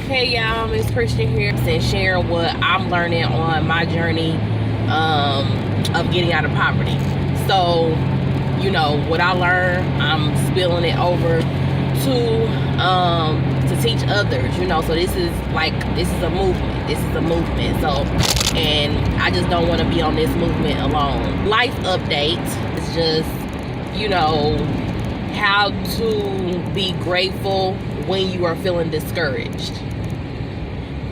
Hey y'all, Miss Christian here and sharing what I'm learning on my journey of getting out of poverty. So, what I learned, I'm spilling it over to teach others. So this is a movement. This is a movement. So, and I just don't want to be on this movement alone. Life update is just how to be grateful when you are feeling discouraged.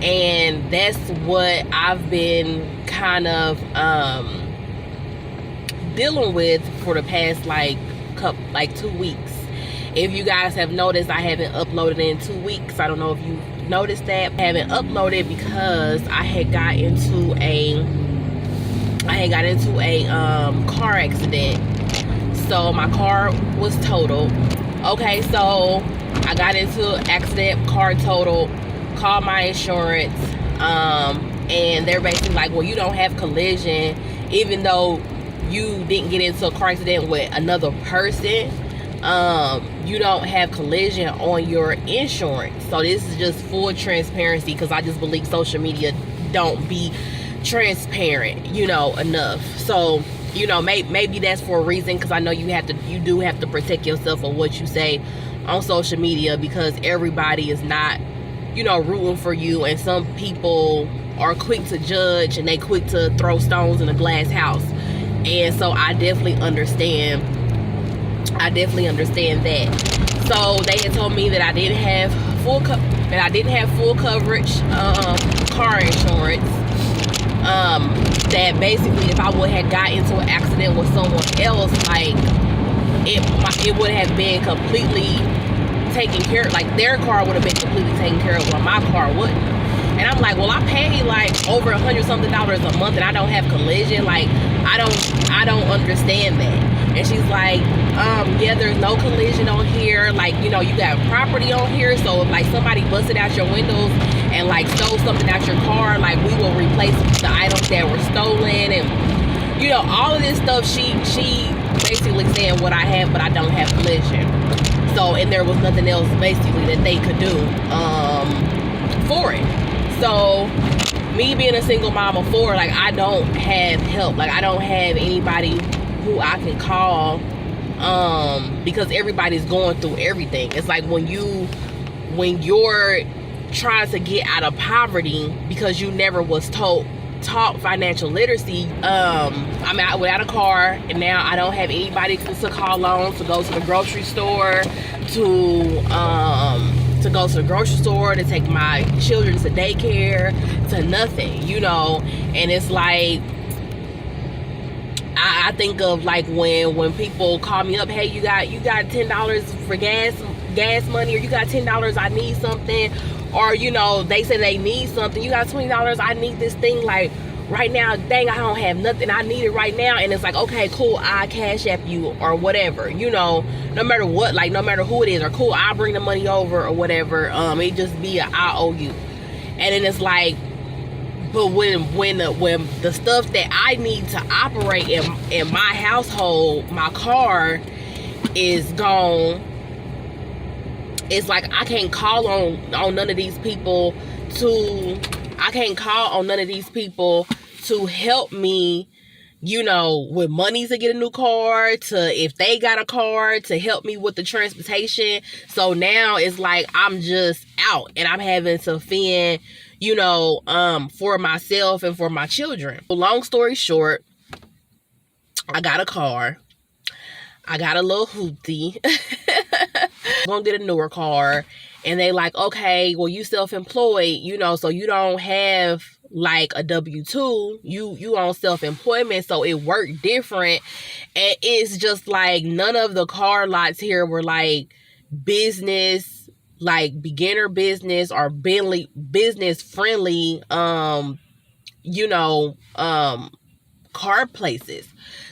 And that's what I've been kind of dealing with for the past like 2 weeks. If you guys have noticed, I haven't uploaded in 2 weeks. I don't know if you noticed that. I haven't uploaded because I had got into a car accident. So my car was totaled. Okay, so I got into an accident, car totaled, called my insurance, and they're basically like, well, you don't have collision, even though you didn't get into a car accident with another person. You don't have collision on your insurance. So this is just full transparency, because I just believe social media don't be transparent enough. So maybe that's for a reason, because I know you do have to protect yourself of what you say on social media, because everybody is not rooting for you, and some people are quick to judge and they quick to throw stones in a glass house. And so I definitely understand that. So they had told me that I didn't have full coverage car insurance. That basically, if I would have got into an accident with someone else, like it would have been completely taken care of. Like their car would have been completely taken care of, while my car wouldn't. And I'm like, well, I pay like over $100 something a month, and I don't have collision. Like I don't understand that. And she's like, yeah, there's no collision on here. Like, you got property on here. So if like somebody busted out your windows and like stole something out your car, like we will replace the items that were stolen. And all of this stuff, she basically saying what I have, but I don't have collision. So, and there was nothing else basically that they could do for it. So me being a single mom of 4, like I don't have help. Like I don't have anybody who I can call, because everybody's going through everything. It's like when you're trying to get out of poverty because you never was taught financial literacy. I'm out without a car, and now I don't have anybody to call on, to go to the grocery store, to take my children to daycare, to nothing, and it's like I think of like when people call me up, hey, you got $10 for gas money, or you got $10, I need something, or they say they need something, you got $20, I need this thing like right now, dang, I don't have nothing, I need it right now. And it's like, okay, cool, I cash app you or whatever, no matter what, like no matter who it is, or cool, I'll bring the money over or whatever. It just be I owe you. And then it's like, but when the stuff that I need to operate in my household, my car is gone, it's like I can't call on none of these people to help me, with money to get a new car, to if they got a car, to help me with the transportation. So now it's like I'm just out, and I'm having to fend for myself and for my children. Long story short, I got a car. I got a little hoopty. Gonna get a newer car. And they like, okay, well, you self-employed, so you don't have like a W-2. You on self-employment, so it worked different. And it's just like none of the car lots here were like business, like beginner business or business friendly car places.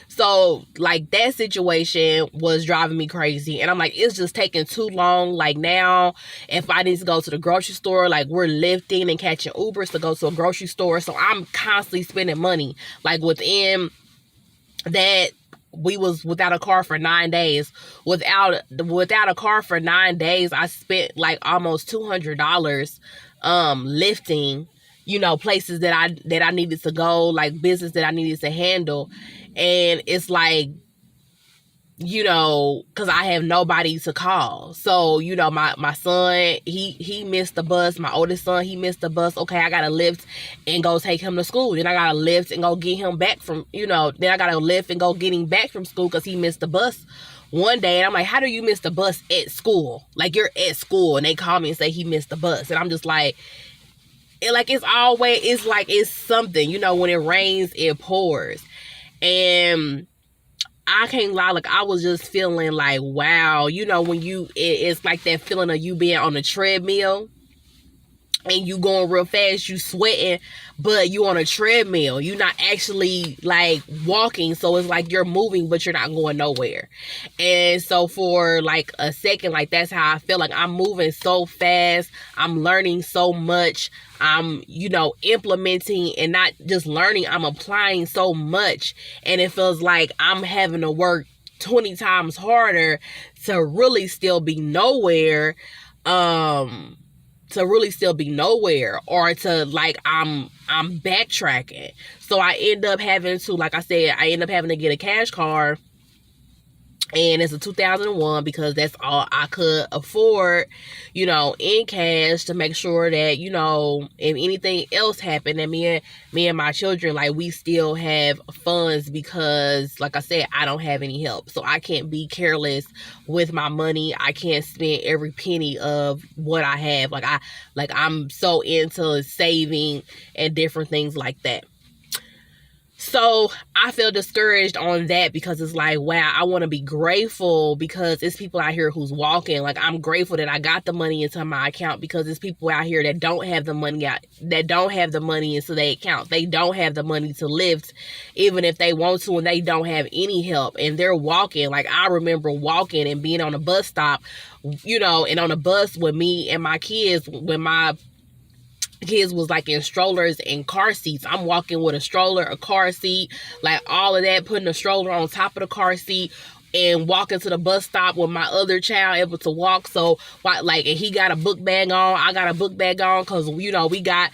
So like that situation was driving me crazy, and I'm like, it's just taking too long. Like now, if I need to go to the grocery store, like we're lifting and catching Ubers to go to a grocery store, so I'm constantly spending money. Like within that, we was without a car for 9 days. Without a car for 9 days, I spent like almost $200 lifting, you know, places that I needed to go, like business that I needed to handle. And it's like, you know, because I have nobody to call. So, you know, my son, he missed the bus. My oldest son, he missed the bus. Okay, I got to lift and go take him to school. Then I got to lift and go get him back from, you know, then I got to lift and go get him back from school because he missed the bus one day. And I'm like, how do you miss the bus at school? Like, you're at school and they call me and say he missed the bus. And I'm just like, it's always, it's like, it's something, you know, when it rains, it pours. And I can't lie, like, I was just feeling like, wow, you know, when it's like that feeling of you being on a treadmill and you going real fast, you sweating, but you on a treadmill. You're not actually like walking. So it's like you're moving, but you're not going nowhere. And so for like a second, like that's how I feel. Like I'm moving so fast. I'm learning so much. I'm, you know, implementing and not just learning. I'm applying so much. And it feels like I'm having to work 20 times harder to really still be nowhere. Or to like I'm backtracking. So I end up having to, like I said, get a cash car, and it's a 2001 because that's all I could afford, you know, in cash, to make sure that, you know, if anything else happened, and me and my children, like, we still have funds, because like I said, I don't have any help. So I can't be careless with my money. I can't spend every penny of what I have. I'm so into saving and different things like that. So I feel discouraged on that, because it's like, wow, I want to be grateful because it's people out here who's walking. Like, I'm grateful that I got the money into my account, because it's people out here that don't have the money into their account. They don't have the money to lift, even if they want to, and they don't have any help, and they're walking. Like, I remember walking and being on a bus stop, you know, and on a bus with me and my kids, when my kids was like in strollers and car seats. I'm walking with a stroller, a car seat, like all of that, putting a stroller on top of the car seat, and walking to the bus stop with my other child able to walk. So like, and he got a book bag on, I got a book bag on, because, you know, we got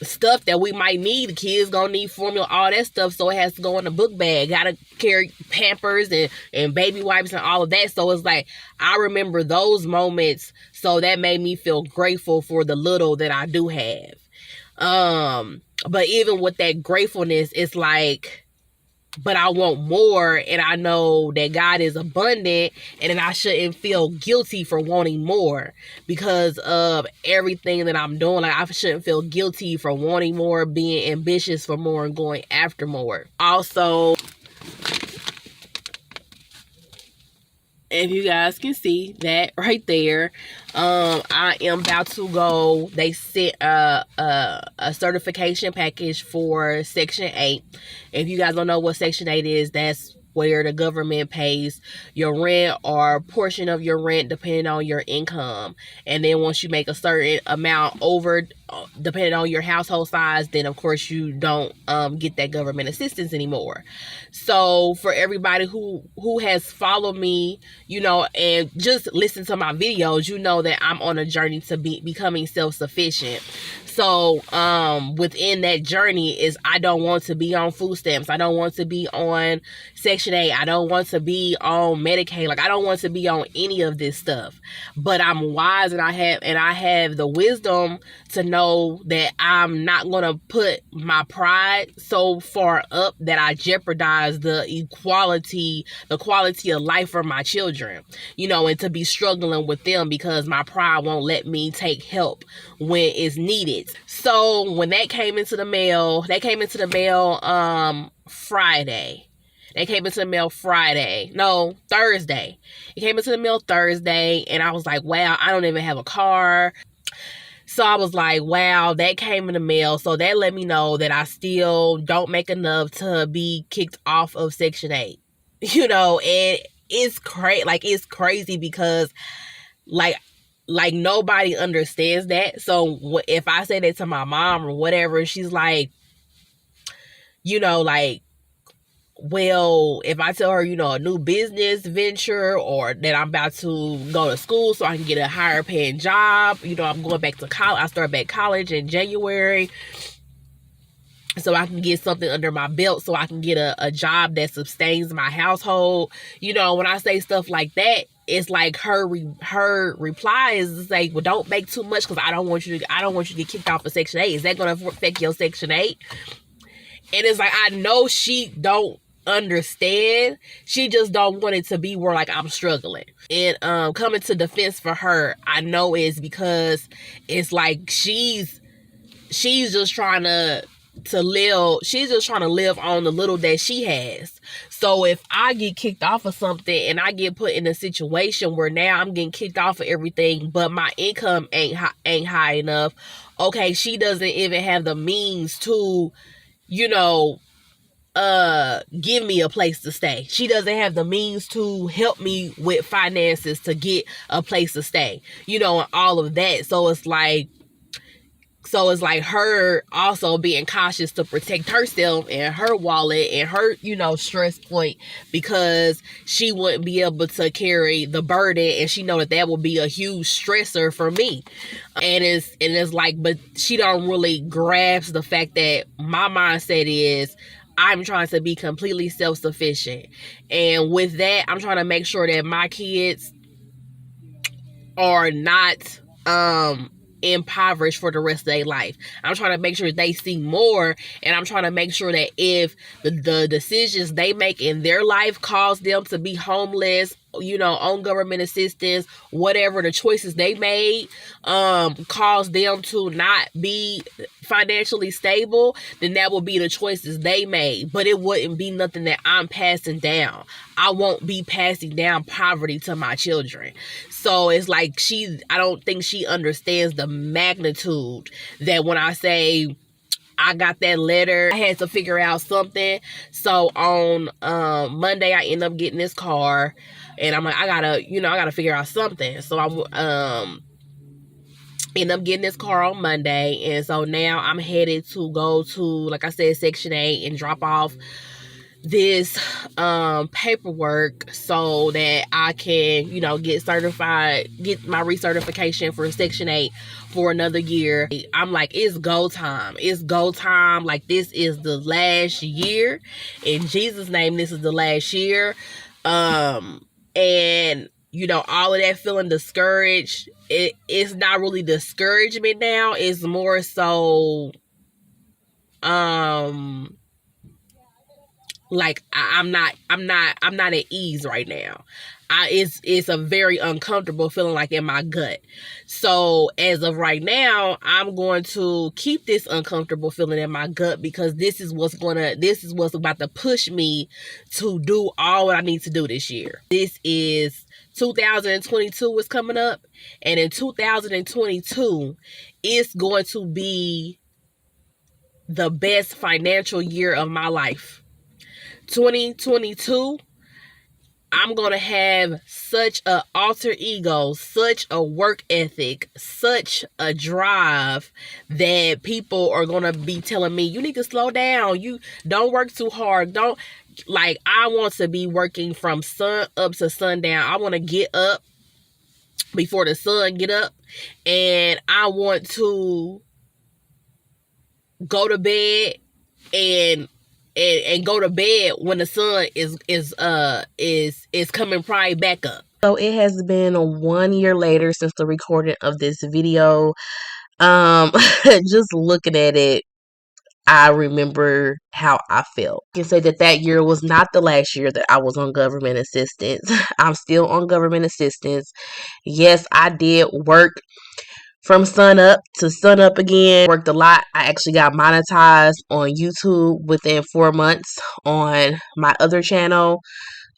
stuff that we might need. The kids gonna need formula, all that stuff, so it has to go in the book bag. Gotta carry Pampers and baby wipes and all of that. So it's like, I remember those moments, so that made me feel grateful for the little that I do have. But even with that gratefulness, it's like, but I want more, and I know that God is abundant, and then I shouldn't feel guilty for wanting more because of everything that I'm doing. Like, I shouldn't feel guilty for wanting more, being ambitious for more, and going after more. Also, if you guys can see that right there, I am about to go. They sent a certification package for Section 8. If you guys don't know what Section 8 is, that's where the government pays your rent or a portion of your rent depending on your income. And then once you make a certain amount over, depending on your household size, then of course you don't get that government assistance anymore. So for everybody who has followed me, you know, and just listen to my videos, you know that I'm on a journey to becoming self-sufficient. So within that journey is, I don't want to be on food stamps. I don't want to be on Section 8. I don't want to be on Medicaid. Like, I don't want to be on any of this stuff. But I'm wise, and I have the wisdom to know that I'm not going to put my pride so far up that I jeopardize the quality of life for my children, you know, and to be struggling with them because my pride won't let me take help when it's needed. So when that came into the mail, Friday. They came into the mail Thursday. It came into the mail Thursday, and I was like, wow, I don't even have a car. So I was like, wow, that came in the mail. So that let me know that I still don't make enough to be kicked off of Section 8. You know, and it's crazy because like nobody understands that. So if I say that to my mom or whatever, she's like, you know, like, well, if I tell her, a new business venture, or that I'm about to go to school so I can get a higher paying job, I'm going back to college. I start back college in January, so I can get something under my belt, so I can get a job that sustains my household. When I say stuff like that, it's like her reply is like, well, don't make too much, because I don't want you to get kicked off of Section 8. Is that going to affect your Section 8? And it's like, I know she don't understand. She just don't want it to be where like I'm struggling. And coming to defense for her, I know is because it's like she's just trying to live. She's just trying to live on the little that she has. So if I get kicked off of something and I get put in a situation where now I'm getting kicked off of everything, but my income ain't high enough, okay, she doesn't even have the means to, give me a place to stay. She doesn't have the means to help me with finances to get a place to stay, and all of that. So it's like her also being cautious to protect herself and her wallet and her, stress point, because she wouldn't be able to carry the burden, and she know that will be a huge stressor for me. And it's like, but she don't really grasp the fact that my mindset is, I'm trying to be completely self-sufficient. And with that, I'm trying to make sure that my kids are not impoverished for the rest of their life. I'm trying to make sure they see more, and I'm trying to make sure that if the decisions they make in their life cause them to be homeless, on government assistance, whatever the choices they made cause them to not be financially stable, then that will be the choices they made. But it wouldn't be nothing that I'm passing down. I won't be passing down poverty to my children. So it's like I don't think she understands the magnitude that when I say I got that letter, I had to figure out something. So on Monday, I end up getting this car, and I'm like, I gotta figure out something. So I end up getting this car on Monday, and so now I'm headed to go to, like I said, Section 8 and drop off this paperwork so that I can, get certified, get my recertification for Section 8 for another year. I'm like, it's go time. It's go time. Like, this is the last year. In Jesus' name, this is the last year. And all of that feeling discouraged, it's not really discouragement now. It's more so like I'm not at ease right now. It's a very uncomfortable feeling, like in my gut. So as of right now, I'm going to keep this uncomfortable feeling in my gut, because this is what's about to push me to do all what I need to do this year. This is 2022 is coming up, and in 2022, it's going to be the best financial year of my life. 2022, I'm going to have such a alter ego, such a work ethic, such a drive that people are going to be telling me, you need to slow down. You don't work too hard. I want to be working from sun up to sundown. I want to get up before the sun get up, and I want to go to bed and go to bed when the sun is coming probably back up. So it has been 1 year later since the recording of this video. Just looking at it, I remember how I felt. I can say that year was not the last year that I was on government assistance. I'm still on government assistance. Yes, I did work from sun up to sun up again. Worked a lot. I actually got monetized on YouTube within 4 months on my other channel.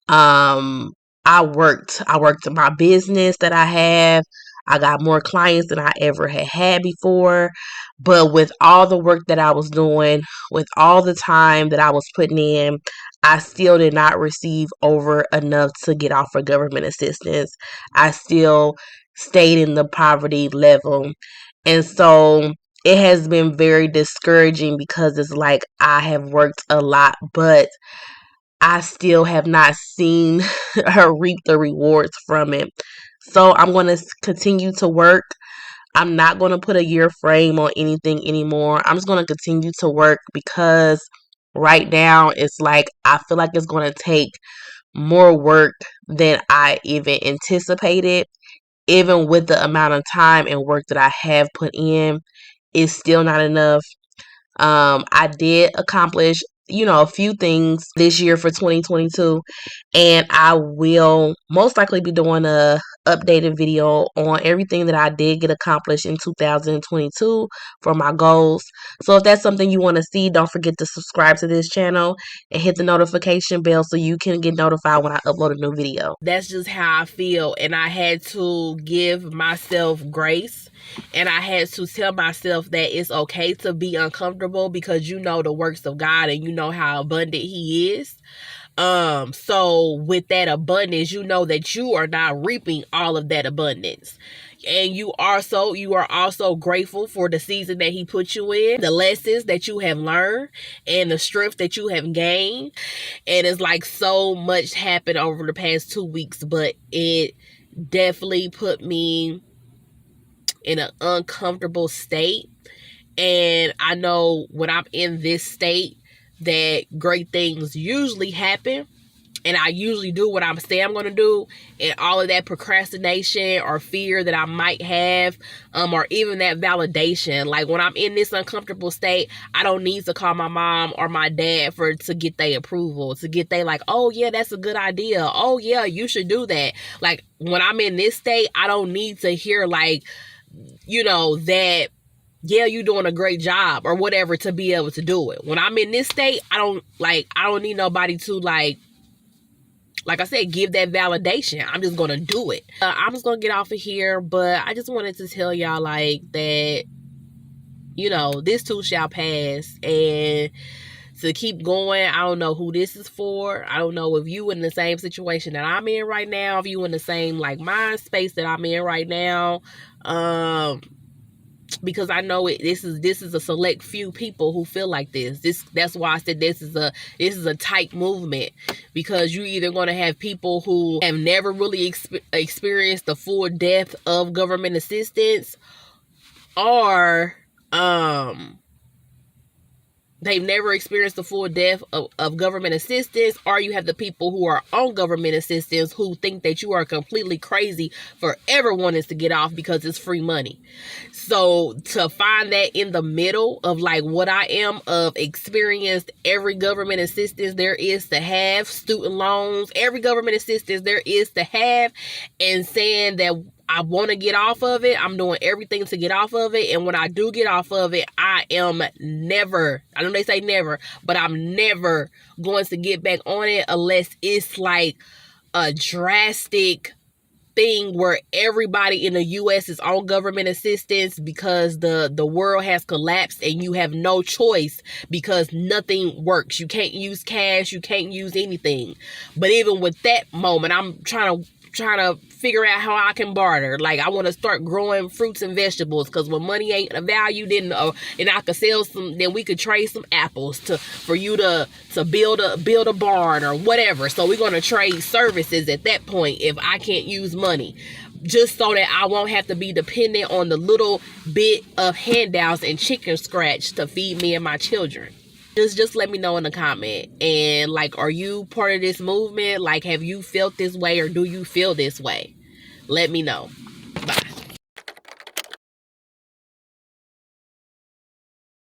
I worked my business that I have. I got more clients than I ever had before. But with all the work that I was doing, with all the time that I was putting in, I still did not receive over enough to get off of government assistance. I still stayed in the poverty level. And so it has been very discouraging, because it's like I have worked a lot, but I still have not seen her reap the rewards from it. So I'm going to continue to work. I'm not going to put a year frame on anything anymore. I'm just going to continue to work because right now it's like I feel like it's going to take more work than I even anticipated. Even with the amount of time and work that I have put in, it's still not enough. I did accomplish, a few things this year for 2022, and I will most likely be doing a updated video on everything that I did get accomplished in 2022 for my goals. So if that's something you want to see, don't forget to subscribe to this channel and hit the notification bell so you can get notified when I upload a new video. That's just how I feel, and I had to give myself grace, and I had to tell myself that it's okay to be uncomfortable because you know the works of God and you know how abundant He is. So with that abundance, you know that you are not reaping all of that abundance. And you are also grateful for the season that He put you in, the lessons that you have learned, and the strength that you have gained. And it's like so much happened over the past 2 weeks, but it definitely put me in an uncomfortable state. And I know when I'm in this state that great things usually happen, and I usually do what I'm saying I'm going to do, and all of that procrastination or fear that I might have, or even that validation. Like when I'm in this uncomfortable state, I don't need to call my mom or my dad to get their approval, to get they like, oh yeah, that's a good idea. Oh yeah, you should do that. Like when I'm in this state, I don't need to hear like, that, yeah, you're doing a great job or whatever to be able to do it. When I'm in this state, I don't need nobody to like I said, give that validation. I'm just going to do it. I'm just going to get off of here, but I just wanted to tell y'all like that, this too shall pass, and to keep going. I don't know who this is for. I don't know if you in the same situation that I'm in right now, if you in the same like mind space that I'm in right now. Because I know this is a select few people who feel like this. That's why I said this is a tight movement, because you're either going to have people who have never really experienced the full depth of government assistance, or they've never experienced the full depth of government assistance, or you have the people who are on government assistance who think that you are completely crazy for ever wanting to get off because it's free money. So to find that in the middle of like what I am, of experienced every government assistance there is to have, student loans, every government assistance there is to have, and saying that I want to get off of it. I'm doing everything to get off of it. And when I do get off of it, I am never, I know they say never, but I'm never going to get back on it unless it's like a drastic thing where everybody in the U.S. is on government assistance because the world has collapsed and you have no choice because nothing works. You can't use cash. You can't use anything. But even with that moment, I'm trying to figure out how I can barter. Like I want to start growing fruits and vegetables, because when money ain't a value, then and I could sell some, then we could trade some apples for you to build a barn or whatever. So we're gonna trade services at that point if I can't use money, just so that I won't have to be dependent on the little bit of handouts and chicken scratch to feed me and my children. Just let me know in the comment. And like, are you part of this movement? Like, have you felt this way, or do you feel this way? Let me know.